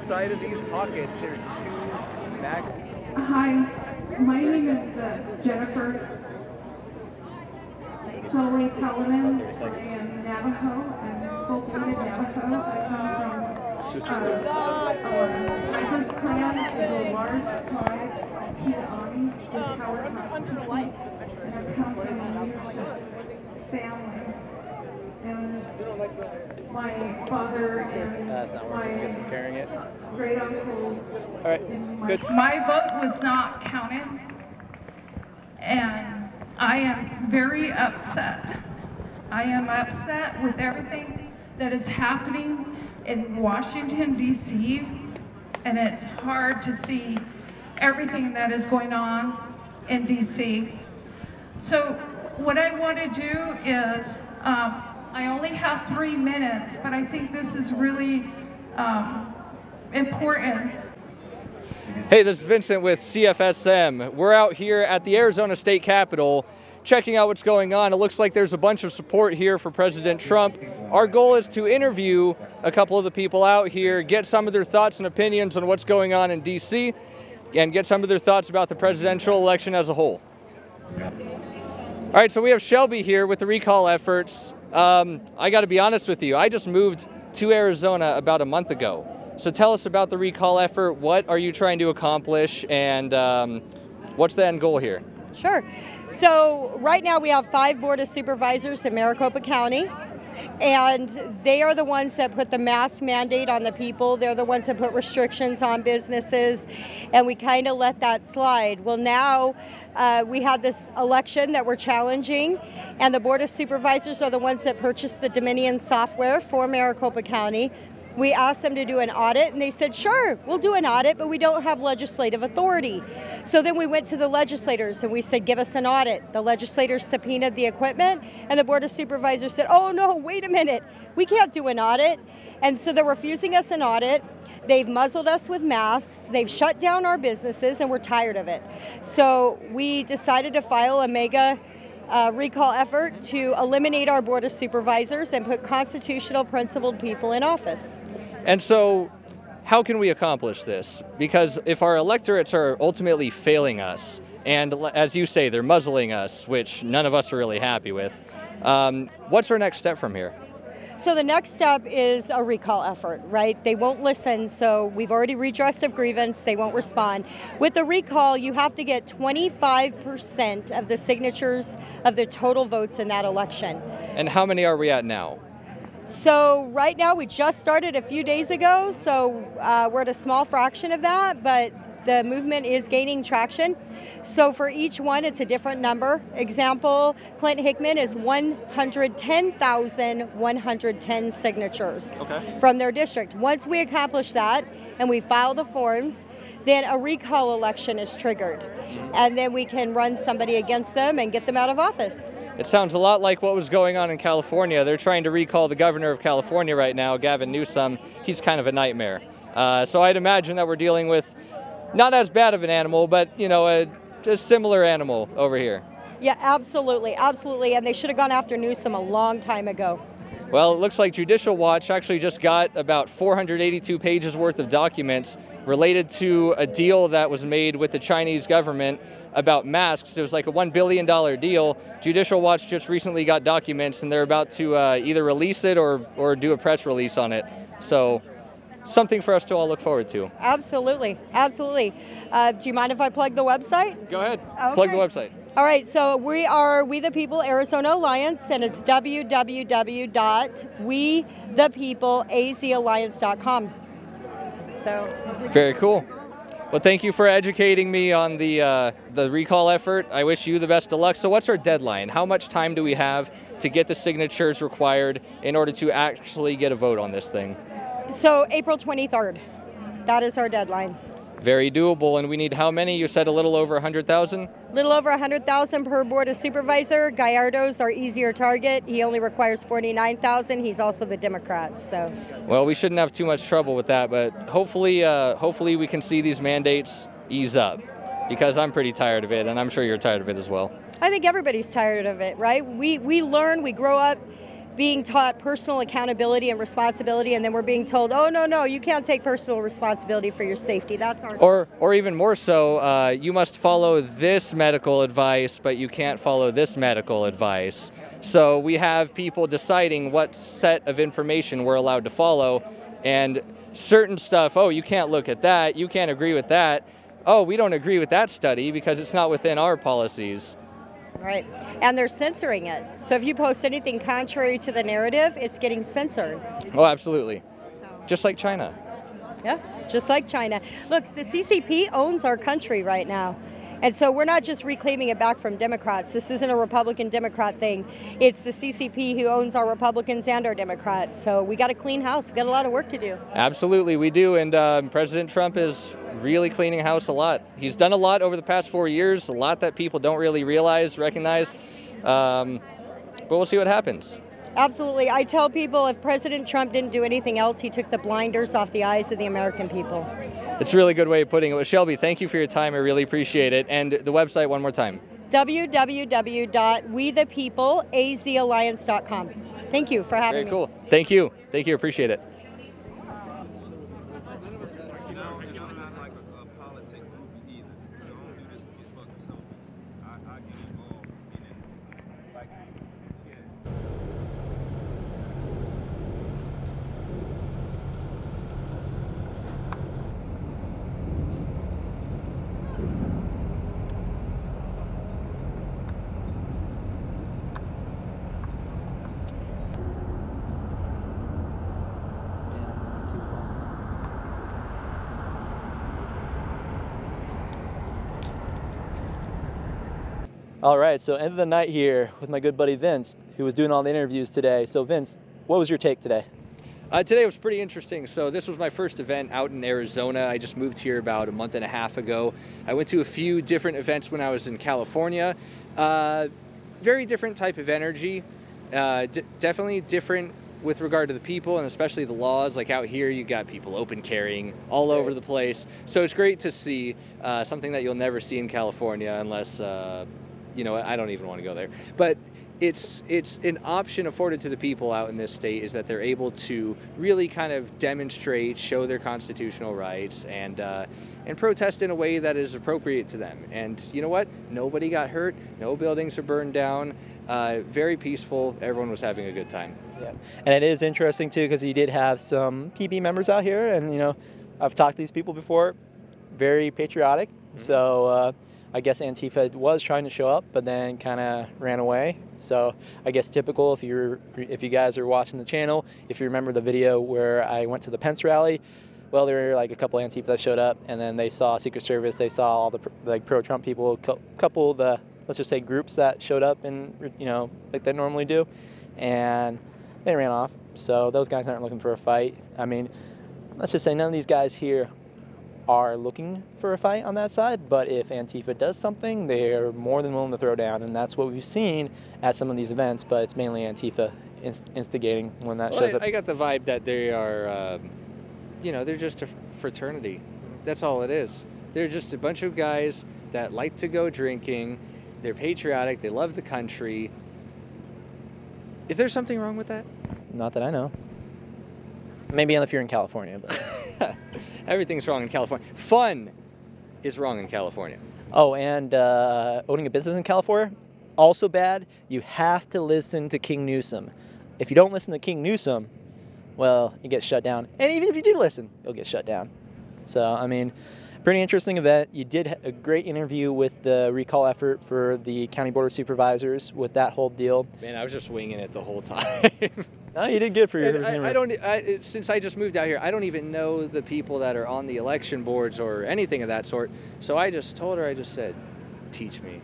inside of these pockets, there's two bags. Hi, my name is Jennifer Solely Telemann. I am Navajo. I'm full-blooded Navajo. I come from my first clan is a large tribe, Piaani, with power constantly, and I come from a leadership family. And my father and my great uncles. All right, good. My vote was not counted, and I am very upset. I am upset with everything that is happening in Washington, D.C., and it's hard to see everything that is going on in D.C. So what I want to do is, I only have 3 minutes, but I think this is really important. Hey, this is Vincent with CFSM. We're out here at the Arizona State Capitol checking out what's going on. It looks like there's a bunch of support here for President Trump. Our goal is to interview a couple of the people out here, get some of their thoughts and opinions on what's going on in D.C., and get some of their thoughts about the presidential election as a whole. All right, so we have Shelby here with the recall efforts. I got to be honest with you, I just moved to Arizona about a month ago. So tell us about the recall effort. What are you trying to accomplish, and what's the end goal here? Sure. So right now we have 5 Board of Supervisors in Maricopa County, and they are the ones that put the mask mandate on the people. They're the ones that put restrictions on businesses, and we kind of let that slide. Well, now we have this election that we're challenging, and the Board of Supervisors are the ones that purchased the Dominion software for Maricopa County. We asked them to do an audit, and they said, sure, we'll do an audit, but we don't have legislative authority. So then we went to the legislators, and we said, give us an audit. The legislators subpoenaed the equipment, and the Board of Supervisors said, oh, no, wait a minute, we can't do an audit. And so they're refusing us an audit. They've muzzled us with masks. They've shut down our businesses, and we're tired of it. So we decided to file a mega recall effort to eliminate our Board of Supervisors and put constitutional principled people in office. And so how can we accomplish this? Because if our electorates are ultimately failing us, and as you say, they're muzzling us, which none of us are really happy with, what's our next step from here? So the next step is a recall effort, right? They won't listen, so we've already redressed a grievance, they won't respond. With the recall, you have to get 25% of the signatures of the total votes in that election. And how many are we at now? So right now, we just started a few days ago, so we're at a small fraction of that, but the movement is gaining traction. So for each one, it's a different number. Example, Clint Hickman is 110,110 signatures from their district. Once we accomplish that and we file the forms, then a recall election is triggered. And then we can run somebody against them and get them out of office. It sounds a lot like what was going on in California. They're trying to recall the governor of California right now, Gavin Newsom. He's kind of a nightmare. So I'd imagine that we're dealing with not as bad of an animal, but, you know, a similar animal over here. Yeah, absolutely, absolutely. And they should have gone after Newsom a long time ago. Well, it looks like Judicial Watch actually just got about 482 pages worth of documents related to a deal that was made with the Chinese government about masks. It was like a $1 billion deal. Judicial Watch just recently got documents, and they're about to either release it or do a press release on it. So something for us to all look forward to. Absolutely, absolutely. Do you mind if I plug the website? Go ahead, Okay. Plug the website. All right, so we are We the People Arizona Alliance, and it's www.wethepeopleazalliance.com. So very cool. Well, thank you for educating me on the recall effort. I wish you the best of luck. So what's our deadline? How much time do we have to get the signatures required in order to actually get a vote on this thing? So April 23rd, that is our deadline. Very doable. And we need how many? You said a little over 100,000? A little over 100,000 per Board of Supervisor. Gallardo's our easier target. He only requires 49,000. He's also the Democrat. So. Well, we shouldn't have too much trouble with that, but hopefully we can see these mandates ease up, because I'm pretty tired of it, and I'm sure you're tired of it as well. I think everybody's tired of it, right? We learn, we grow up being taught personal accountability and responsibility, and then we're being told, oh, no, you can't take personal responsibility for your safety. That's our... Or even more so, you must follow this medical advice, but you can't follow this medical advice. So we have people deciding what set of information we're allowed to follow, and certain stuff, oh, you can't look at that, you can't agree with that. Oh, we don't agree with that study because it's not within our policies. Right, and they're censoring it. So if you post anything contrary to the narrative, it's getting censored. Oh, absolutely. Just like China. Yeah, just like China. Look, the CCP owns our country right now. And so we're not just reclaiming it back from Democrats. This isn't a Republican-Democrat thing. It's the CCP who owns our Republicans and our Democrats. So we got a clean house. We got a lot of work to do. Absolutely, we do. And President Trump is really cleaning house a lot. He's done a lot over the past 4 years, a lot that people don't really recognize. But we'll see what happens. Absolutely. I tell people if President Trump didn't do anything else, he took the blinders off the eyes of the American people. It's a really good way of putting it. Well, Shelby, thank you for your time. I really appreciate it. And the website one more time. www.wethepeopleazalliance.com. Thank you for having me. Very cool. Thank you. Thank you. Appreciate it. All right, so end of the night here with my good buddy Vince, who was doing all the interviews today. So Vince, what was your take today? Today was pretty interesting. So this was my first event out in Arizona. I just moved here about a month and a half ago. I went to a few different events when I was in California. Very different type of energy. Definitely different with regard to the people and especially the laws. Like out here, you got people open carrying all over the place. So it's great to see something that you'll never see in California unless, you know, I don't even want to go there. But it's an option afforded to the people out in this state is that they're able to really kind of demonstrate, show their constitutional rights, and protest in a way that is appropriate to them. And you know what? Nobody got hurt. No buildings are burned down. Very peaceful. Everyone was having a good time. Yeah, and it is interesting too because you did have some PB members out here, and you know, I've talked to these people before. Very patriotic. Mm-hmm. So. I guess Antifa was trying to show up, but then kind of ran away. So I guess typical if you guys are watching the channel, if you remember the video where I went to the Pence rally, well, there were like a couple Antifa that showed up, and then they saw Secret Service, they saw all the like pro-Trump people, couple of the, let's just say, groups that showed up and, you know, like they normally do, and they ran off. So those guys aren't looking for a fight. I mean, let's just say none of these guys here are looking for a fight on that side, but if Antifa does something, they're more than willing to throw down, and that's what we've seen at some of these events, but it's mainly Antifa instigating when that shows up. I got the vibe that they are, you know, they're just a fraternity. That's all it is. They're just a bunch of guys that like to go drinking, they're patriotic, they love the country. Is there something wrong with that? Not that I know. Maybe if you're in California, but... Everything's wrong in California. Fun is wrong in California. Oh, and owning a business in California, also bad. You have to listen to King Newsom. If you don't listen to King Newsom, well, you get shut down. And even if you do listen, you'll get shut down. So, I mean, pretty interesting event. You did a great interview with the recall effort for the County Board of Supervisors with that whole deal. Man, I was just winging it the whole time. No, you did good for your since I just moved out here, I don't even know the people that are on the election boards or anything of that sort. So I just told her, I just said, teach me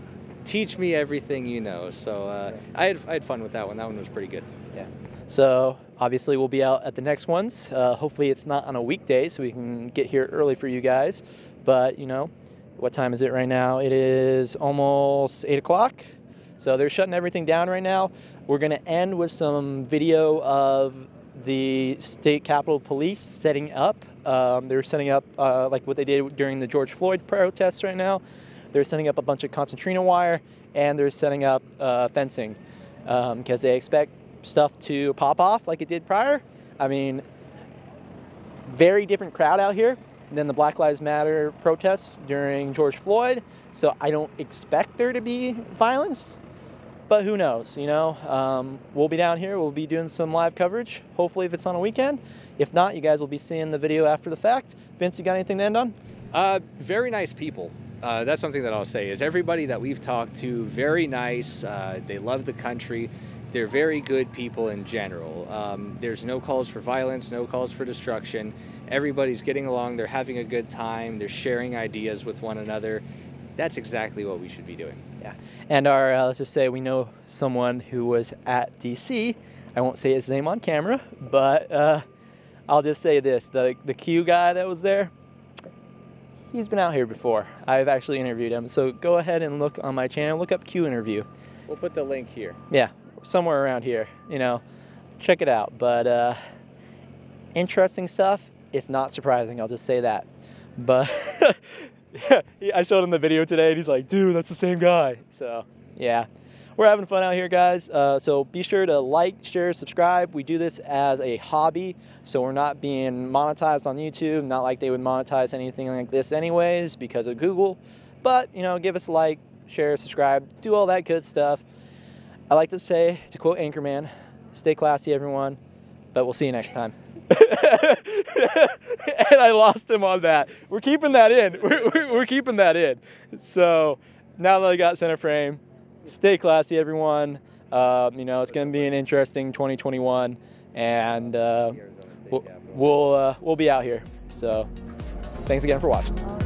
everything you know. So I had fun with that one. That one was pretty good. Yeah. So obviously we'll be out at the next ones. Hopefully it's not on a weekday so we can get here early for you guys. But you know, what time is it right now? It is almost 8 o'clock. So they're shutting everything down right now. We're going to end with some video of the state capitol police setting up. They're setting up like what they did during the George Floyd protests right now. They're setting up a bunch of concertina wire, and they're setting up fencing because they expect stuff to pop off like it did prior. I mean, very different crowd out here than the Black Lives Matter protests during George Floyd. So I don't expect there to be violence, but who knows, you know? We'll be down here, we'll be doing some live coverage, hopefully if it's on a weekend. If not, you guys will be seeing the video after the fact. Vince, you got anything to end on? Very nice people. That's something that I'll say is everybody that we've talked to, very nice. They love the country. They're very good people in general. There's no calls for violence, no calls for destruction. Everybody's getting along, they're having a good time, they're sharing ideas with one another. That's exactly what we should be doing. Yeah, and our, let's just say we know someone who was at DC. I won't say his name on camera, but I'll just say this, the Q guy that was there, he's been out here before. I've actually interviewed him, so go ahead and look on my channel, look up Q interview. We'll put the link here. Yeah, somewhere around here, you know, check it out. But interesting stuff. It's not surprising, I'll just say that. But yeah, I showed him the video today and he's like, dude, that's the same guy. So yeah, we're having fun out here, guys. So be sure to like, share, subscribe. We do this as a hobby, so we're not being monetized on YouTube, not like they would monetize anything like this anyways because of Google. But, you know, give us a like, share, subscribe, do all that good stuff. I like to say, to quote Anchorman, stay classy, everyone, but we'll see you next time. And I lost him on that. We're keeping that in. We're keeping that in. So now that I got center frame, stay classy, everyone. You know, it's going to be an interesting 2021, and we'll be out here. So thanks again for watching.